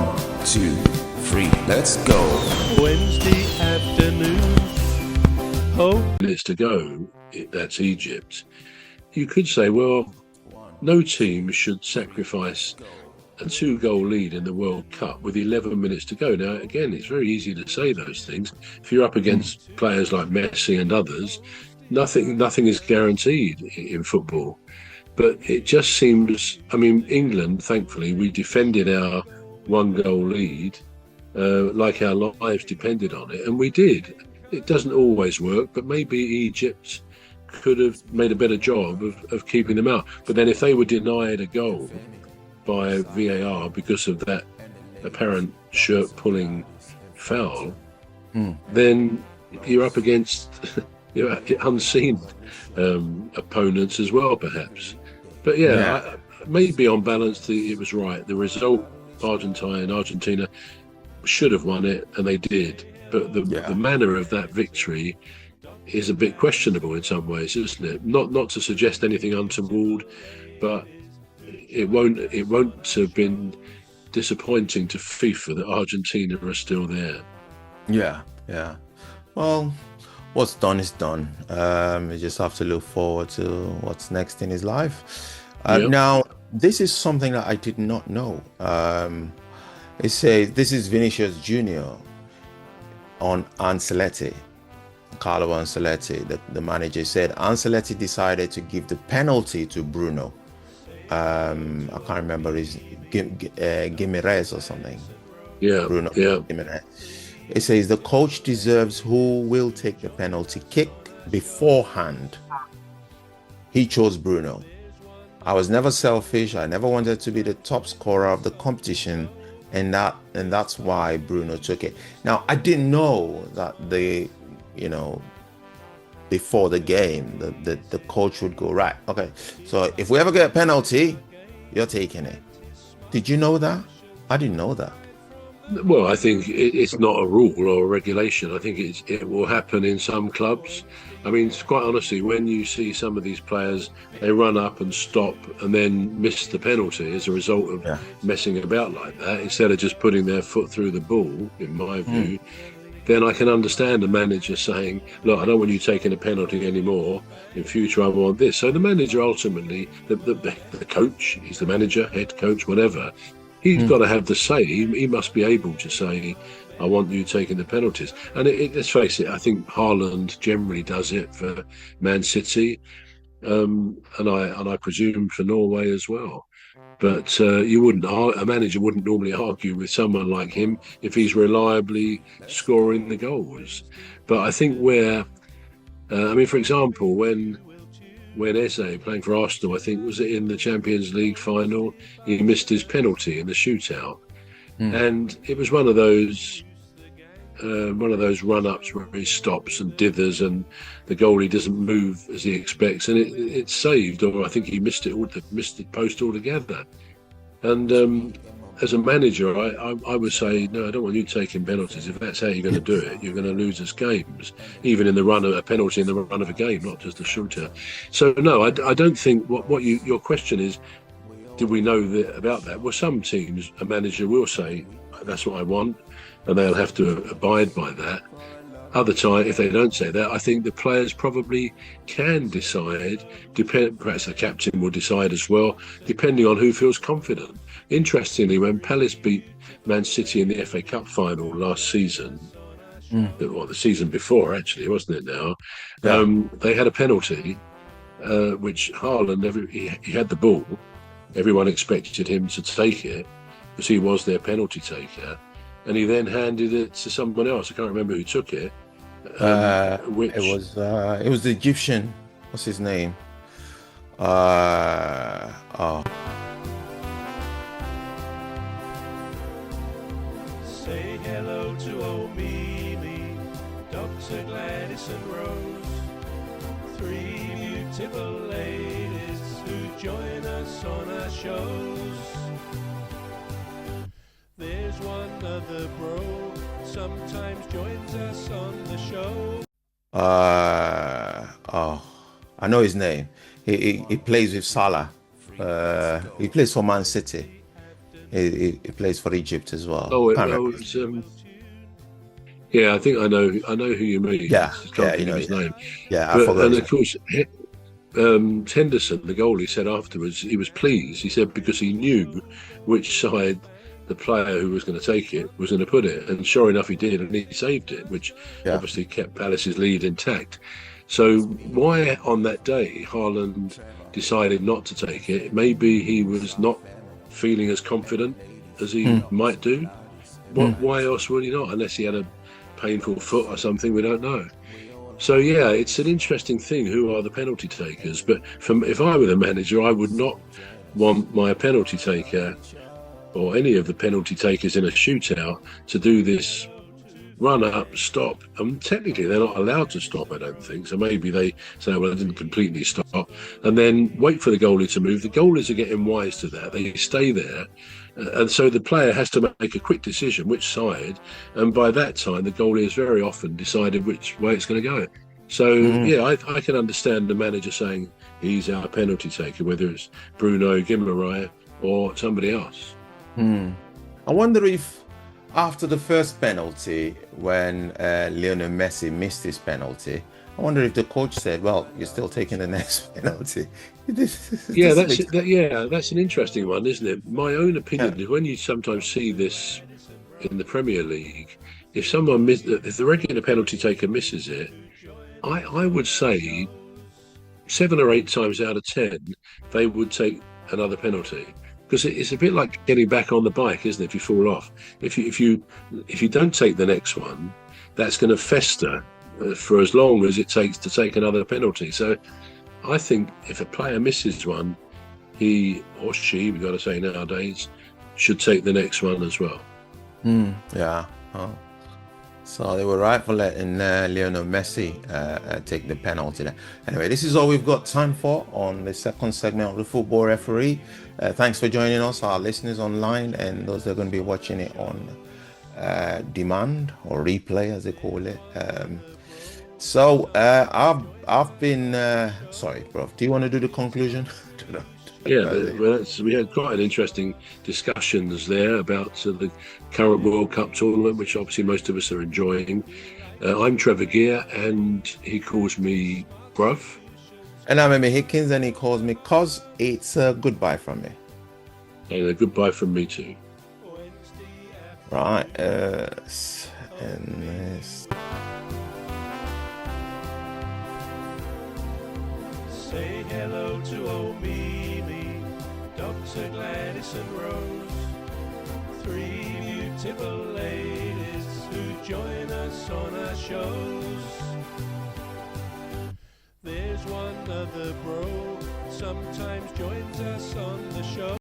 1, 2, 3, let's go. Wednesday afternoon. Oh, minutes to go, that's Egypt. You could say, well, no team should sacrifice a 2-goal lead in the World Cup with 11 minutes to go. Now, again, it's very easy to say those things. If you're up against players like Messi and others, nothing is guaranteed in football. But it just seems, I mean, England, thankfully, we defended our 1-goal lead like our lives depended on it, and we did. It doesn't always work, but maybe Egypt could have made a better job of keeping them out. But then if they were denied a goal by VAR because of that apparent shirt-pulling foul, then you're up against unseen opponents as well, perhaps. But maybe on balance, it was right. The result, Argentina should have won it, and they did. But the manner of that victory is a bit questionable in some ways, isn't it? Not to suggest anything untoward, but it won't have been disappointing to FIFA that Argentina are still there. Yeah. Well, what's done is done. You just have to look forward to what's next in his life. Now, this is something that I did not know. It says this is Vinicius Jr. on Ancelotti. Carlo Ancelotti, the manager, said Ancelotti decided to give the penalty to Bruno. I can't remember his Gimenez or something. Bruno Gimenez. It says the coach deserves who will take the penalty kick beforehand. He chose Bruno. I was never selfish. I never wanted to be the top scorer of the competition, and that's why Bruno took it. Now, I didn't know that before the game, the coach would go, right, okay, so if we ever get a penalty, you're taking it. Did you know that? I didn't know that. Well, I think it's not a rule or a regulation. I think it will happen in some clubs. I mean, quite honestly, when you see some of these players, they run up and stop and then miss the penalty as a result of messing about like that, instead of just putting their foot through the ball, in my view, then I can understand the manager saying, look, I don't want you taking a penalty anymore. In future, I want this. So the manager ultimately, the coach, he's the manager, head coach, whatever, he's got to have the say. He must be able to say, I want you taking the penalties. And let's face it, I think Haaland generally does it for Man City, and I presume for Norway as well. But a manager wouldn't normally argue with someone like him if he's reliably scoring the goals. But I think for example, when Eze, playing for Arsenal, I think, was it in the Champions League final, he missed his penalty in the shootout. And it was one of those run-ups where he stops and dithers and the goalie doesn't move as he expects, and it's saved, or I think he missed the post altogether. And as a manager, I would say, no, I don't want you taking penalties. If that's how you're going to do it, you're going to lose us games, even in the run of a penalty in the run of a game, not just a shootout. So no, I don't think your question is, did we know about that? Well, some teams, a manager will say, that's what I want, and they'll have to abide by that. Other time, if they don't say that, I think the players probably can decide, perhaps the captain will decide as well, depending on who feels confident. Interestingly, when Palace beat Man City in the FA Cup final last season, or the season before actually, wasn't it now? They had a penalty, which Haaland, he had the ball. Everyone expected him to take it, because he was their penalty taker. And he then handed it to someone else. I can't remember who took it. It was the Egyptian. What's his name? say hello to old Mimi, Dr. Gladys and Rose, 3 beautiful ladies who join us on our shows. There's one other bro, sometimes joins us on the show. I know his name. He plays with Salah. He plays for Man City. He plays for Egypt as well. Oh, Can't it remember. was. Yeah, I think I know. I know who you mean. Yeah, Just yeah, can't think of his name. Yeah, I But forgot and his of name. course, Henderson, the goalie, said afterwards he was pleased. He said because he knew which side the player who was going to take it was going to put it, and sure enough, he did, and he saved it, which Yeah. obviously kept Palace's lead intact. So why on that day Haaland decided not to take it? Maybe he was not feeling as confident as he might do. Why else would he not? Unless he had a painful foot or something, we don't know. So yeah, it's an interesting thing. Who are the penalty takers? But if I were the manager, I would not want my penalty taker or any of the penalty takers in a shootout to do this run up, stop. Technically, they're not allowed to stop, I don't think. So maybe they say, well, I didn't completely stop, and then wait for the goalie to move. The goalies are getting wise to that. They stay there. And so the player has to make a quick decision which side, and by that time the goalie has very often decided which way it's going to go. So yeah, I can understand the manager saying he's our penalty taker, whether it's Bruno Guimaraes or somebody else. I wonder if after the first penalty, when Lionel Messi missed his penalty, I wonder if the coach said, "Well, you're still taking the next penalty." Yeah, that's an interesting one, isn't it? My own opinion is when you sometimes see this in the Premier League, if the regular penalty taker misses it, I would say 7 or 8 times out of 10 they would take another penalty, because it's a bit like getting back on the bike, isn't it? If you fall off, if you don't take the next one, that's going to fester for as long as it takes to take another penalty. So I think if a player misses one, he or she, we've got to say nowadays, should take the next one as well. Yeah. Oh. So they were right for letting Lionel Messi take the penalty there. Anyway, this is all we've got time for on the second segment of the Football Referee. Thanks for joining us, our listeners online, and those that are going to be watching it on demand or replay, as they call it. So I've been sorry, bro. Do you want to do the conclusion? Yeah, we had quite an interesting discussions there about the current World Cup tournament, which obviously most of us are enjoying. I'm Trevor Gear, and he calls me Bruv. And I'm Emmy Hikins, and he calls me Cos. It's a goodbye from me. And a goodbye from me too. Right. And this. Say hello to old Mimi, Dr. Gladys and Rose, 3 beautiful ladies who join us on our shows. There's one other bro, sometimes joins us on the show.